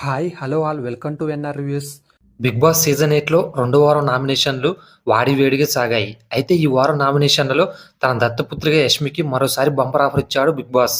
Hi! Hello all welcome to NR reviews. Bigg Boss season 8లో రెండో వారం నామినేషన్లు వాడివేడిగా సాగాయి. అయితే ఈ వారం నామినేషన్లలో తన దత్తపుత్రిక యష్మికి మరోసారి బంపర్ ఆఫర్ ఇచ్చాడు బిగ్ బాస్.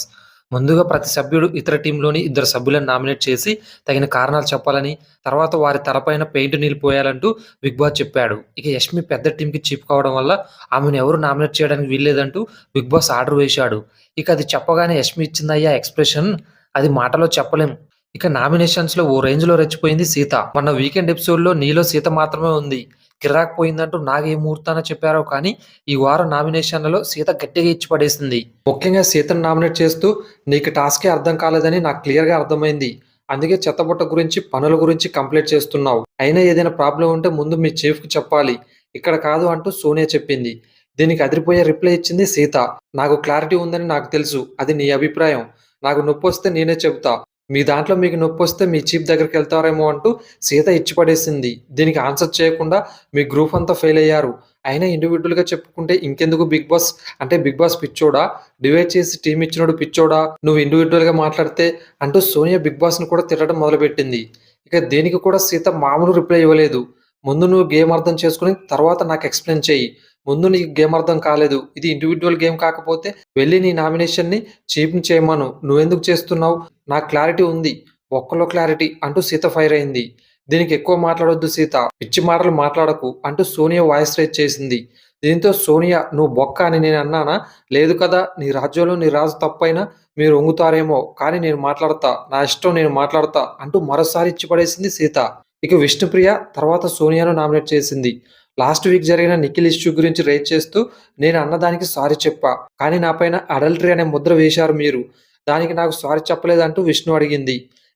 ముందుగా ప్రతి సభ్యుడు ఇతర టీంలోని ఇద్దరు సభ్యులను నామినేట్ చేసి తగిన కారణాలు చెప్పాలని, తర్వాత వారి తలపైన పెయింట్ నీళ్లు పోయాలంటూ బిగ్ బాస్ చెప్పాడు. ఇక యష్మి పెద్ద టీంకి చీఫ్ కావడం వల్ల ఆమెను ఎవరు నామినేట్ చేయడానికి వీల్లేదంటూ బిగ్ బాస్ ఆర్డర్ వేశాడు. ఇక అది చెప్పగానే యష్మి ఇచ్చిందయ్యా ఎక్స్ప్రెషన్ అది మాటలో చెప్పలేం. ఇక నామినేషన్స్‌లో ఓ రేంజ్‌లో రెచ్చిపోయింది సీత. మొన్న వీకెండ్ ఎపిసోడ్‌లో నీలో సీత మాత్రమే ఉంది. కిరాక్ పోయిందంటూ నాగ్ ఏ ముహూర్తాన చెప్పారో కానీ, ఈ వారం నామినేషన్‌లలో సీత గట్టిగా ఇచ్చి పడేసింది. ముఖ్యంగా సీతను నామినేట్ చేస్తూ నీకు టాస్కే అర్థం కాలేదని నాకు క్లియర్‌గా అర్థమైంది. అందుకే చెత్తబుట్ట గురించి, పనుల గురించి కంప్లైంట్ చేస్తున్నావు. అయినా ఏదైనా ప్రాబ్లమ్ ఉంటే ముందు మీ చీఫ్‌కి చెప్పాలి. ఇక్కడ కాదు అంటూ సోనియా చెప్పింది. దీనికి అదిరిపోయే రిప్లై ఇచ్చింది సీత. నాకు క్లారిటీ ఉందని నాకు తెలుసు. అది నీ అభిప్రాయం. నాకు నొప్పొస్తే నేనే చెబుతా. మీ దాంట్లో మీకు నొప్పొస్తే మీ చీఫ్ దగ్గరికెళ్తారేమో అంటూ సీత ఇచ్చి పడేసింది. దీనికి ఆన్సర్ చేయకుండా మీ గ్రూప్ అంతా ఫెయిల్ అయ్యారు. అయినా ఇండివిడ్యువల్‌గా చెప్పుకుంటే ఇంకెందుకు బిగ్ బాస్ అంటే బిగ్ బాస్ పిచ్చోడా? డివైడ్ చేసి టీమ్ ఇచ్చినోడు పిచ్చోడా? నువ్వు ఇండివిడ్యువల్‌గా మాట్లాడితే అంటూ సోనియా బిగ్ బాస్‌ని కూడా తిట్టడం మొదలుపెట్టింది. ఇక దీనికి కూడా సీత మామూలు రిప్లై ఇవ్వలేదు. ముందు నువ్వు గేమ్ అర్థం చేసుకొని తర్వాత నాకు ఎక్స్‌ప్లెయిన్ చెయ్యి. ముందు నీకు గేమ్ అర్థం కాలేదు. ఇది ఇండివిడ్యువల్ గేమ్ కాకపోతే వెళ్లి నీ నామినేషన్‌ని చీఫ్‌ని చేయమను. నువ్వెందుకు చేస్తున్నావు? నాకు క్లారిటీ ఉంది. ఒక్కలో క్లారిటీ అంటూ సీత ఫైర్ అయింది. దీనికి ఎక్కువ మాట్లాడొద్దు సీత. పిచ్చి మాటలు మాట్లాడకు అంటూ సోనియా వాయిస్ రైజ్ చేసింది. దీంతో సోనియా నువ్వు బొక్క అని నేను అన్నానా? లేదు కదా! నీ రాజ్యంలో నీ రాజు తప్పైనా మీరు ఒంగుతారేమో కానీ నేను మాట్లాడతా. నా ఇష్టం నేను మాట్లాడతా అంటూ మరోసారి ఇచ్చి పడేసింది సీత. ఇక విష్ణుప్రియ తర్వాత సోనియాను నామినేట్ చేసింది. లాస్ట్ వీక్ జరిగిన నిఖిల్ ఇష్యూ గురించి రైజ్ చేస్తూ నేను అన్నదానికి సారీ చెప్పా. కానీ నా పైన అడల్టరీ అనే ముద్ర వేశారు మీరు. దానికి నాకు సారీ చెప్పలేదంటూ విష్ణు అడిగింది.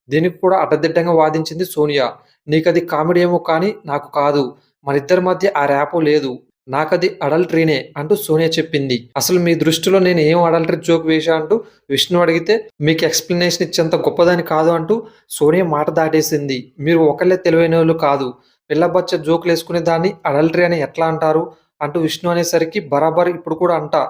దీనికి కూడా అడ్డదిడ్డంగా వాదించింది సోనియా. నీకది కామెడీ ఏమో కానీ నాకు కాదు. మనిద్దరి మధ్య ఆ ర్యాపో లేదు. నాకది అడల్టరీనే అంటూ సోనియా చెప్పింది. అసలు మీ దృష్టిలో నేను ఏం అడల్టరీ జోక్ వేశా అంటూ విష్ణు అడిగితే మీకు ఎక్స్‌ప్లనేషన్ ఇచ్చేంత గొప్పదాన్ని కాదు అంటూ సోనియా మాట దాటేసింది. మీరు ఒకళ్ళే తెలివైనోళ్ళు కాదు. పిల్లబచ్చ జోకులేసుకునే దాన్ని అడల్టరీ అని ఎట్లా అంటారు? అంటూ విష్ణు అనేసరికి బరాబర్ ఇప్పుడు కూడా అంటా.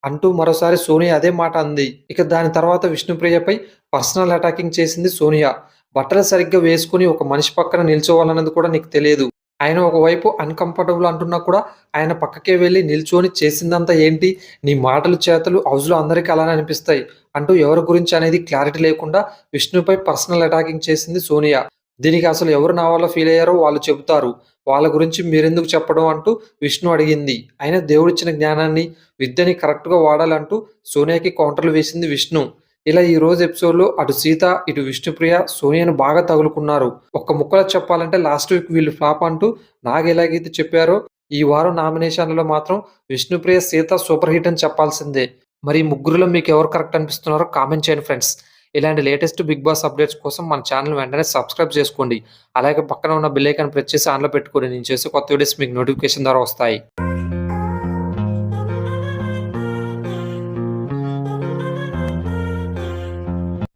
అంటూ మరోసారి సోనియా అదే మాట అంది. ఇక దాని తర్వాత విష్ణుప్రియపై పర్సనల్ అటాకింగ్ చేసింది సోనియా. బట్టలు సరిగ్గా వేసుకొని ఒక మనిషి పక్కన నిల్చోవాలన్నది కూడా నీకు తెలియదు. ఆయన ఒకవైపు అన్‌కంఫర్టబుల్ అంటున్నా కూడా ఆయన పక్కకే వెళ్లి నిల్చొని చేసిందంతా ఏంటి? నీ మాటలు, చేతలు హౌస్‌లో అందరికి అలానే అనిపిస్తాయి. అంటూ ఎవరి గురించి అనేది క్లారిటీ లేకుండా విష్ణుపై పర్సనల్ అటాకింగ్ చేసింది సోనియా. దీనికి అసలు ఎవరు నా వల్ల ఫీల్ అయ్యారో వాళ్ళు చెబుతారు. వాళ్ళ గురించి మీరెందుకు చెప్పడం అంటూ విష్ణు అడిగింది. అయినా దేవుడిచ్చిన జ్ఞానాన్ని, విద్యని కరెక్ట్‌గా వాడాలంటూ సోనియాకి కౌంటర్‌లు వేసింది విష్ణు. ఇలా ఈ రోజు ఎపిసోడ్‌లో అటు సీత, ఇటు విష్ణుప్రియ సోనియాను బాగా తగులుకున్నారు. ఒక్క ముక్కలో చెప్పాలంటే లాస్ట్ వీక్ వీళ్ళు ఫ్లాప్ అంటూ నాగ్ ఎలాగైతే చెప్పారో ఈ వారం నామినేషన్‌లలో మాత్రం విష్ణుప్రియ, సీత సూపర్ హిట్ అని చెప్పాల్సిందే. మరి ఈ ముగ్గురిలో మీకు ఎవరు కరెక్ట్ అనిపిస్తున్నారో కామెంట్ చేయండి ఫ్రెండ్స్. ఇలాంటి లేటెస్ట్ బిగ్ బాస్ అప్డేట్స్ కోసం మన ఛానల్ వెంటనే సబ్స్క్రైబ్ చేసుకోండి. అలాగే పక్కన ఉన్న బెల్ ఐకాన్ ప్రెస్ చేసి ఆన్‌లో పెట్టుకోండి. నేను చేసే కొత్త వీడియోస్ మీకు నోటిఫికేషన్ ద్వారా వస్తాయి.